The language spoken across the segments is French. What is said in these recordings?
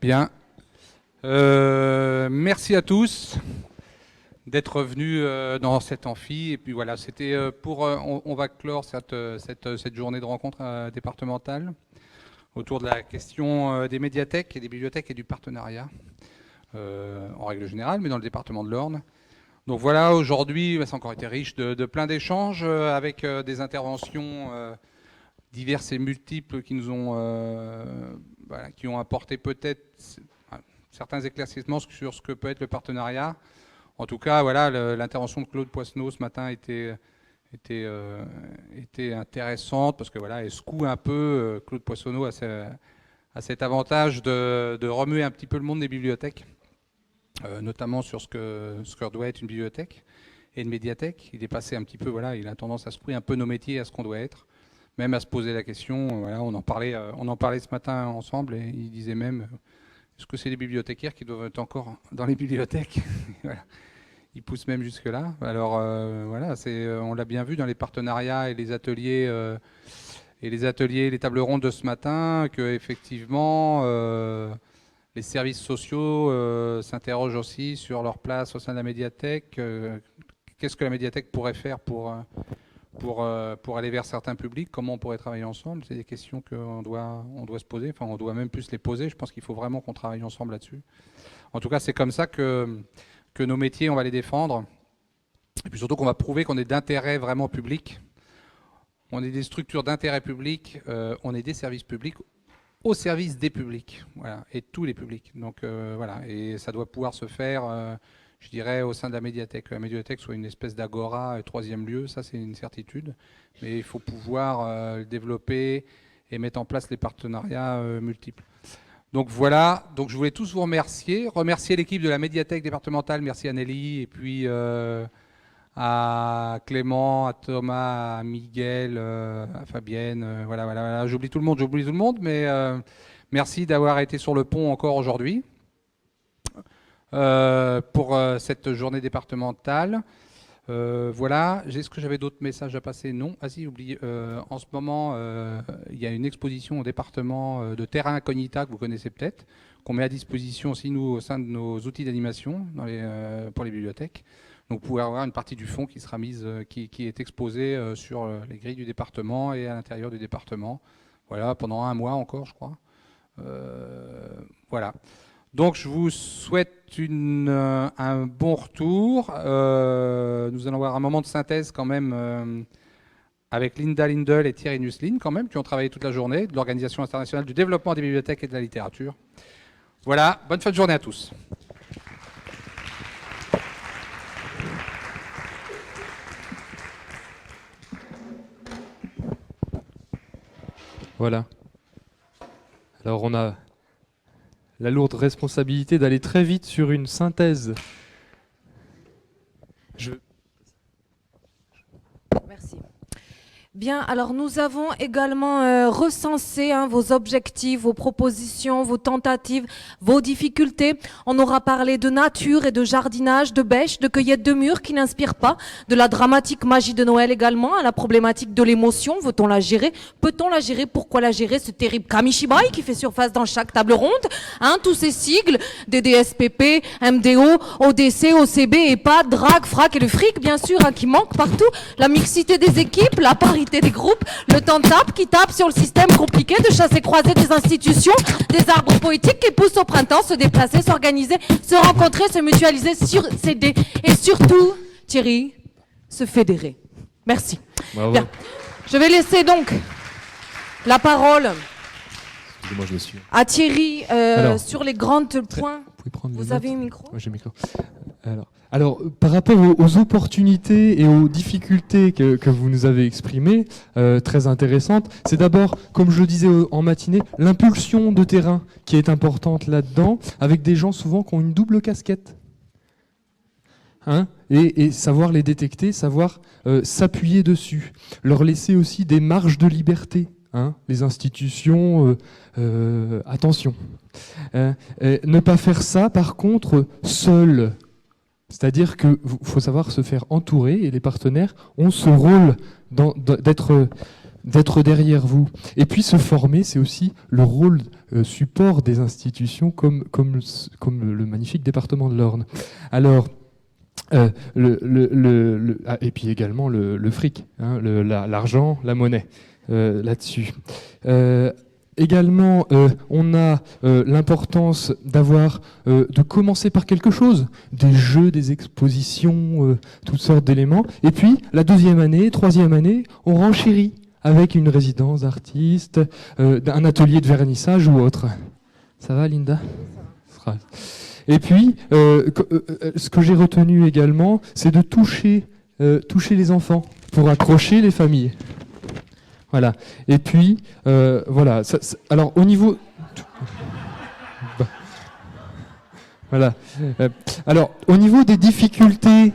Bien. Merci à tous d'être venus dans cet amphi. Et puis voilà, c'était on va clore cette journée de rencontre départementale autour de la question des médiathèques et des bibliothèques et du partenariat en règle générale, mais dans le département de l'Orne. Donc voilà, aujourd'hui, ça a encore été riche de plein d'échanges avec des interventions diverses et multiples qui nous ont, qui ont apporté peut-être certains éclaircissements sur ce que peut être le partenariat. En tout cas, voilà, l'intervention de Claude Poissenot ce matin était intéressante parce que voilà, elle secoue un peu. Claude Poissenot a cet avantage de remuer un petit peu le monde des bibliothèques, notamment sur ce que doit être une bibliothèque et une médiathèque. Il est passé un petit peu, voilà, il a tendance à secouer un peu nos métiers, à ce qu'on doit être, même à se poser la question. Voilà, on en parlait ce matin ensemble et il disait même, est-ce que c'est les bibliothécaires qui doivent être encore dans les bibliothèques? Voilà. Il pousse même jusque-là. Alors voilà, on l'a bien vu dans les partenariats et les ateliers, les tables rondes de ce matin, que effectivement les services sociaux s'interrogent aussi sur leur place au sein de la médiathèque. Qu'est-ce que la médiathèque pourrait faire pour aller vers certains publics? Comment on pourrait travailler ensemble? C'est des questions qu'on doit se poser. Enfin, on doit même plus les poser. Je pense qu'il faut vraiment qu'on travaille ensemble là-dessus. En tout cas, c'est comme ça que nos métiers, on va les défendre. Et puis surtout qu'on va prouver qu'on est d'intérêt vraiment public. On est des structures d'intérêt public. On est des services publics au service des publics. Voilà, et de tous les publics. Donc voilà, et ça doit pouvoir se faire, je dirais, au sein de la médiathèque. Que la médiathèque soit une espèce d'agora, troisième lieu, ça c'est une certitude. Mais il faut pouvoir le développer et mettre en place les partenariats multiples. Donc voilà, donc je voulais tous vous remercier l'équipe de la médiathèque départementale, merci à Nelly, et puis à Clément, à Thomas, à Miguel, à Fabienne, voilà. J'oublie tout le monde, mais merci d'avoir été sur le pont encore aujourd'hui pour cette journée départementale. Voilà, est-ce que j'avais d'autres messages à passer? Non. Ah si, oubliez, en ce moment, il y a une exposition au département de Terra Incognita que vous connaissez peut-être, qu'on met à disposition aussi nous au sein de nos outils d'animation pour les bibliothèques. Donc vous pouvez avoir une partie du fonds qui sera mise, qui est exposée sur les grilles du département et à l'intérieur du département. Voilà, pendant un mois encore, je crois. Voilà. Donc je vous souhaite un bon retour. Nous allons avoir un moment de synthèse quand même avec Linda Lindel et Thierry Nuslin quand même, qui ont travaillé toute la journée, de l'Organisation internationale du développement des bibliothèques et de la littérature. Voilà, bonne fin de journée à tous. Voilà. Alors on a la lourde responsabilité d'aller très vite sur une synthèse. Merci. Bien, alors nous avons également recensé vos objectifs, vos propositions, vos tentatives, vos difficultés. On aura parlé de nature et de jardinage, de bêche, de cueillette de mûres qui n'inspirent pas, de la dramatique magie de Noël également, à la problématique de l'émotion. Veut-on la gérer? Peut-on la gérer? Pourquoi la gérer? Ce terrible Kamishibai qui fait surface dans chaque table ronde. Tous ces sigles, DDSPP, MDO, ODC, OCB, EHPAD, DRAC, FRAC et le fric, bien sûr, qui manquent partout. La mixité des équipes, la parité des groupes, le temps de tape qui tape sur le système compliqué de chasser croiser des institutions, des arbres poétiques qui poussent au printemps, se déplacer, s'organiser, se rencontrer, se mutualiser, s'aider et surtout, Thierry, se fédérer. Merci. Bravo. Bien. Je vais laisser donc la parole à Thierry sur les grands points. Vous avez un micro? Oui, j'ai un micro. Alors, par rapport aux opportunités et aux difficultés que vous nous avez exprimées, très intéressantes, c'est d'abord, comme je le disais en matinée, l'impulsion de terrain qui est importante là-dedans, avec des gens souvent qui ont une double casquette. Et savoir les détecter, savoir s'appuyer dessus. Leur laisser aussi des marges de liberté. Les institutions, attention. Ne pas faire ça, par contre, seul. C'est-à-dire qu'il faut savoir se faire entourer et les partenaires ont ce rôle d'être d'être derrière vous. Et puis se former, c'est aussi le rôle support des institutions comme le magnifique département de l'Orne. Alors, et puis également le fric, hein, l'argent, la monnaie, là-dessus. Également, on a l'importance de commencer par quelque chose, des jeux, des expositions, toutes sortes d'éléments. Et puis, la deuxième année, troisième année, on renchérit avec une résidence d'artiste, un atelier de vernissage ou autre. Ça va, Linda ? Et puis, ce que j'ai retenu également, c'est de toucher les enfants pour accrocher les familles. Voilà. Et puis, voilà. Alors, au niveau... Voilà. Alors, au niveau des difficultés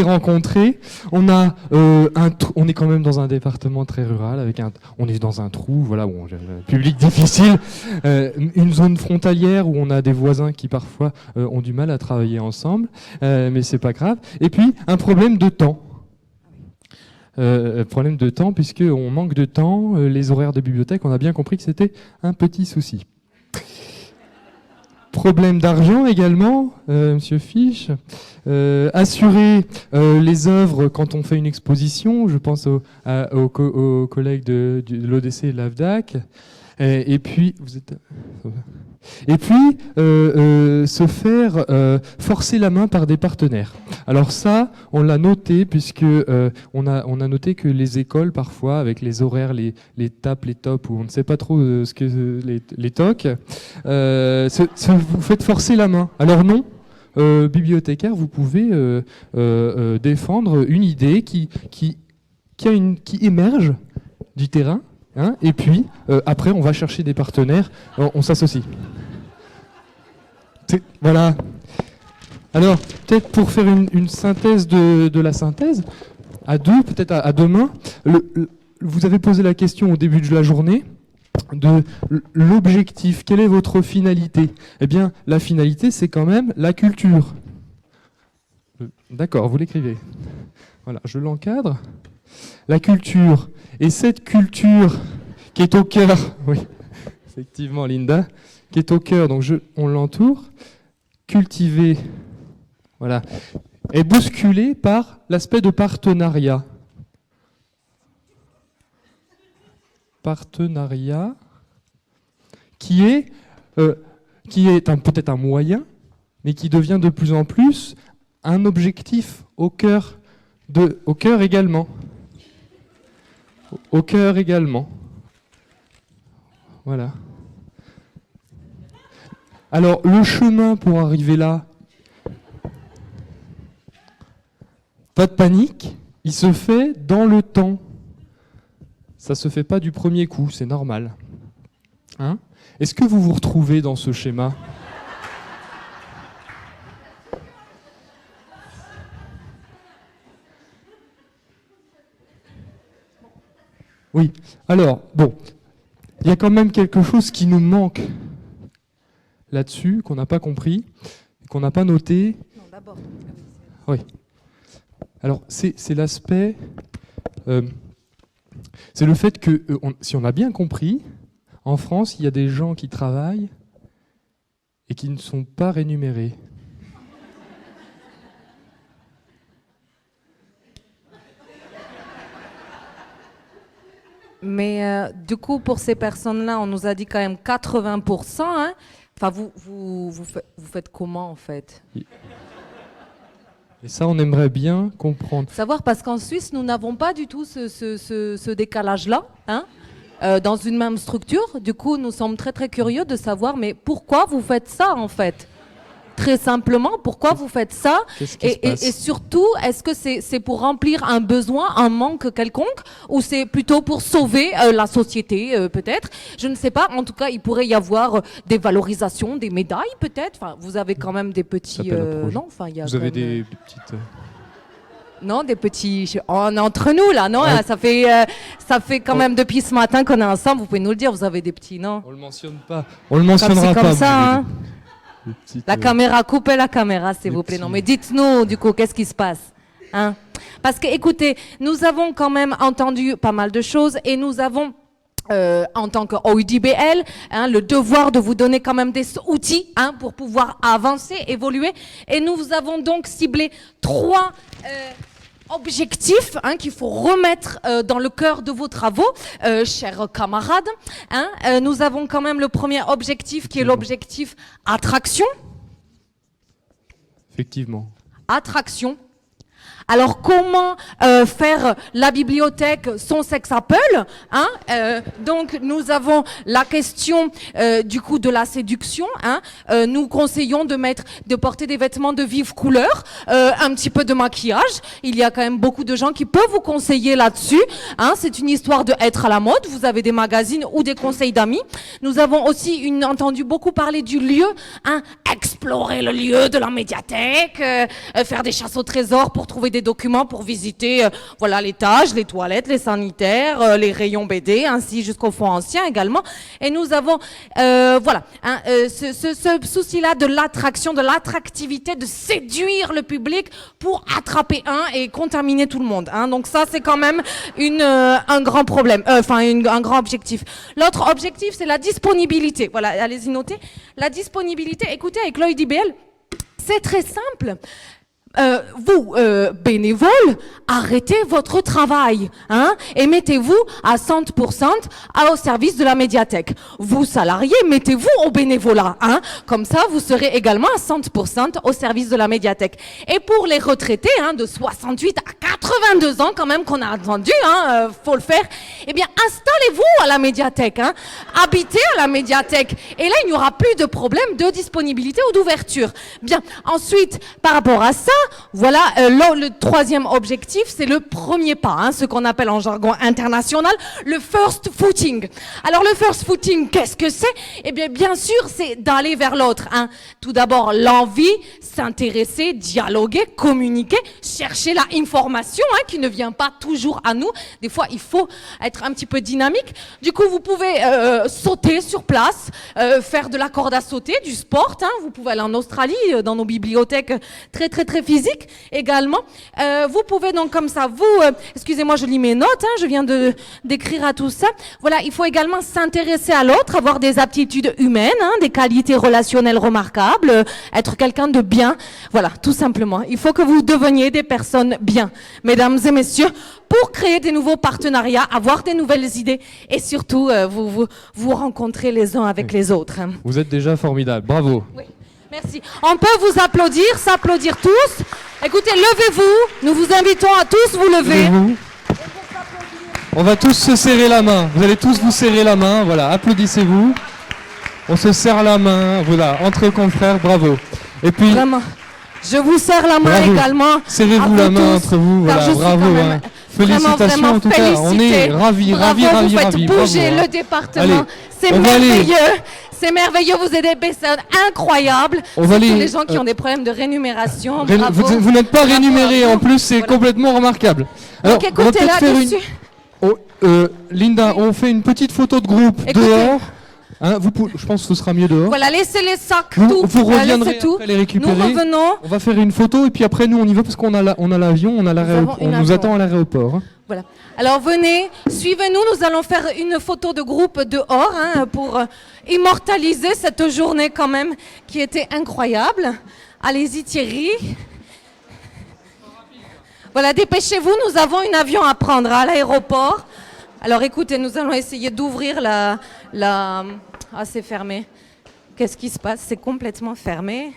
rencontrées, on a on est quand même dans un département très rural, on est dans un trou, voilà, où public difficile, une zone frontalière où on a des voisins qui parfois ont du mal à travailler ensemble, mais c'est pas grave. Et puis, un problème de temps. Puisqu'on manque de temps, les horaires de bibliothèque, on a bien compris que c'était un petit souci. Problème d'argent également, Monsieur Fisch. Assurer les œuvres quand on fait une exposition, je pense aux collègues de l'ODC et de l'AFDAC. Et puis, se faire forcer la main par des partenaires. Alors ça, on l'a noté puisque on a noté que les écoles parfois, avec les horaires, les tapes, les tops, ou on ne sait pas trop ce que les tocs, vous faites forcer la main. Alors non. Bibliothécaire, vous pouvez défendre une idée qui émerge du terrain. Hein, et puis, après, on va chercher des partenaires, on s'associe. Voilà. Alors, peut-être pour faire une synthèse de la synthèse, à deux, peut-être à deux mains, vous avez posé la question au début de la journée de l'objectif. Quelle est votre finalité ? Eh bien, la finalité, c'est quand même la culture. D'accord, vous l'écrivez. Voilà, je l'encadre. La culture. Et cette culture qui est au cœur, oui, effectivement Linda, qui est au cœur, donc on l'entoure, cultivée, voilà, est bousculée par l'aspect de partenariat. Partenariat qui est peut-être un moyen, mais qui devient de plus en plus un objectif au cœur également. Au cœur également. Voilà. Alors, le chemin pour arriver là, pas de panique, il se fait dans le temps. Ça ne se fait pas du premier coup, c'est normal. Hein ? Est-ce que vous vous retrouvez dans ce schéma ? Oui, alors, bon, il y a quand même quelque chose qui nous manque là-dessus, qu'on n'a pas compris, qu'on n'a pas noté. Non, d'abord. Oui. Alors, c'est l'aspect... c'est le fait que, si on a bien compris, en France, il y a des gens qui travaillent et qui ne sont pas rémunérés. Mais du coup, pour ces personnes-là, on nous a dit quand même 80%. Hein. Enfin, vous faites comment, en fait ? Et ça, on aimerait bien comprendre. Savoir, parce qu'en Suisse, nous n'avons pas du tout ce décalage-là, hein, dans une même structure. Du coup, nous sommes très, très curieux de savoir, mais pourquoi vous faites ça, en fait ? Très simplement, pourquoi vous faites ça ? Et surtout, est-ce que c'est pour remplir un besoin, un manque quelconque, ou c'est plutôt pour sauver la société, peut-être ? Je ne sais pas. En tout cas, il pourrait y avoir des valorisations, des médailles, peut-être. Enfin, vous avez quand même des petits... non, enfin, il y a vous avez des petites... Non, des petits... On est entre nous, là, non ? Ouais. Ça fait quand même depuis ce matin qu'on est ensemble. Vous pouvez nous le dire, vous avez des petits, non ? On le mentionne pas. On le mentionnera pas. C'est comme ça, hein ? La caméra, coupez la caméra, s'il vous plaît. Non, mais dites-nous, du coup, qu'est-ce qui se passe, hein ? Parce que, écoutez, nous avons quand même entendu pas mal de choses et nous avons en tant que OIDBL, le devoir de vous donner quand même des outils pour pouvoir avancer, évoluer. Et nous avons donc ciblé 3 objectifs qu'il faut remettre dans le cœur de vos travaux, chers camarades. Nous avons quand même le premier objectif qui est l'objectif attraction. Effectivement. Attraction. Alors comment faire la bibliothèque son sex appeal donc nous avons la question du coup de la séduction. Nous conseillons de porter des vêtements de vive couleur, un petit peu de maquillage. Il y a quand même beaucoup de gens qui peuvent vous conseiller là-dessus. C'est une histoire de être à la mode. Vous avez des magazines ou des conseils d'amis. Nous avons aussi entendu beaucoup parler du lieu. Explorer le lieu de la médiathèque, faire des chasses au trésor pour trouver des documents pour visiter voilà l'étage, les toilettes, les sanitaires, les rayons BD, ainsi jusqu'au fond ancien également. Et nous avons ce souci-là de l'attraction, de l'attractivité, de séduire le public pour attraper et contaminer tout le monde. Donc ça c'est quand même un grand problème, un grand objectif. L'autre objectif c'est la disponibilité. Voilà, allez-y noter. La disponibilité, écoutez, avec l'OIDBL, c'est très simple. Vous, bénévoles, arrêtez votre travail, et mettez-vous à 100% au service de la médiathèque. Vous, salariés, mettez-vous au bénévolat, Comme ça, vous serez également à 100% au service de la médiathèque. Et pour les retraités, de 68 à 82 ans, quand même, qu'on a entendu, faut le faire, eh bien, installez-vous à la médiathèque, habitez à la médiathèque. Et là, il n'y aura plus de problème de disponibilité ou d'ouverture. Bien. Ensuite, par rapport à ça, voilà, le troisième objectif, c'est le premier pas, ce qu'on appelle en jargon international le first footing. Alors le first footing, qu'est-ce que c'est? Eh bien, bien sûr, c'est d'aller vers l'autre. Tout d'abord, l'envie, s'intéresser, dialoguer, communiquer, chercher la information qui ne vient pas toujours à nous. Des fois, il faut être un petit peu dynamique. Du coup, vous pouvez sauter sur place, faire de la corde à sauter, du sport. Vous pouvez aller en Australie, dans nos bibliothèques très très très physique également. Vous pouvez donc comme ça, excusez-moi, je lis mes notes, je viens d'écrire à tout ça. Voilà, il faut également s'intéresser à l'autre, avoir des aptitudes humaines, des qualités relationnelles remarquables, être quelqu'un de bien. Voilà, tout simplement. Il faut que vous deveniez des personnes bien, mesdames et messieurs, pour créer des nouveaux partenariats, avoir des nouvelles idées et surtout vous rencontrer les uns avec les autres. Vous êtes déjà formidable, bravo. Oui. Merci. On peut vous applaudir, s'applaudir tous. Écoutez, levez-vous. Nous vous invitons à tous vous lever. Levez-vous. On va tous se serrer la main. Vous allez tous vous serrer la main. Voilà, applaudissez-vous. On se serre la main. Voilà, entre confrères, bravo. Et puis, vraiment, je vous serre la main bravo. Également. Serrez-vous la main entre vous. Voilà, bravo. Félicitations vraiment en tout cas. On est ravis, bravo, ravis. Vous faites bouger le département. C'est merveilleux. C'est merveilleux, vous êtes des personnes incroyables. Surtout les gens qui ont des problèmes de rémunération. Vous n'êtes pas rémunéré en plus, c'est complètement remarquable. Alors, donc écoutez là-dessus. Linda, on fait une petite photo de groupe dehors. Je pense que ce sera mieux dehors. Voilà, laissez les sacs, vous reviendrez après les récupérer. Nous revenons. On va faire une photo et puis après nous on y va parce qu'on a l'avion, on nous attend à l'aéroport. Voilà. Alors venez, suivez-nous, nous allons faire une photo de groupe dehors pour immortaliser cette journée quand même qui était incroyable. Allez-y Thierry. Voilà, dépêchez-vous, nous avons un avion à prendre à l'aéroport. Alors écoutez, nous allons essayer d'ouvrir la... Ah, c'est fermé. Qu'est-ce qui se passe? C'est complètement fermé.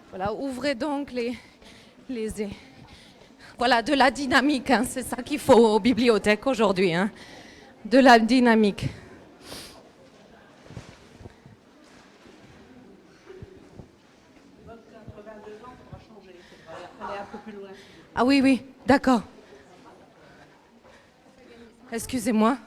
Voilà, ouvrez donc les... Voilà, de la dynamique, c'est ça qu'il faut aux bibliothèques aujourd'hui. De la dynamique. Ah oui, d'accord. Excusez-moi.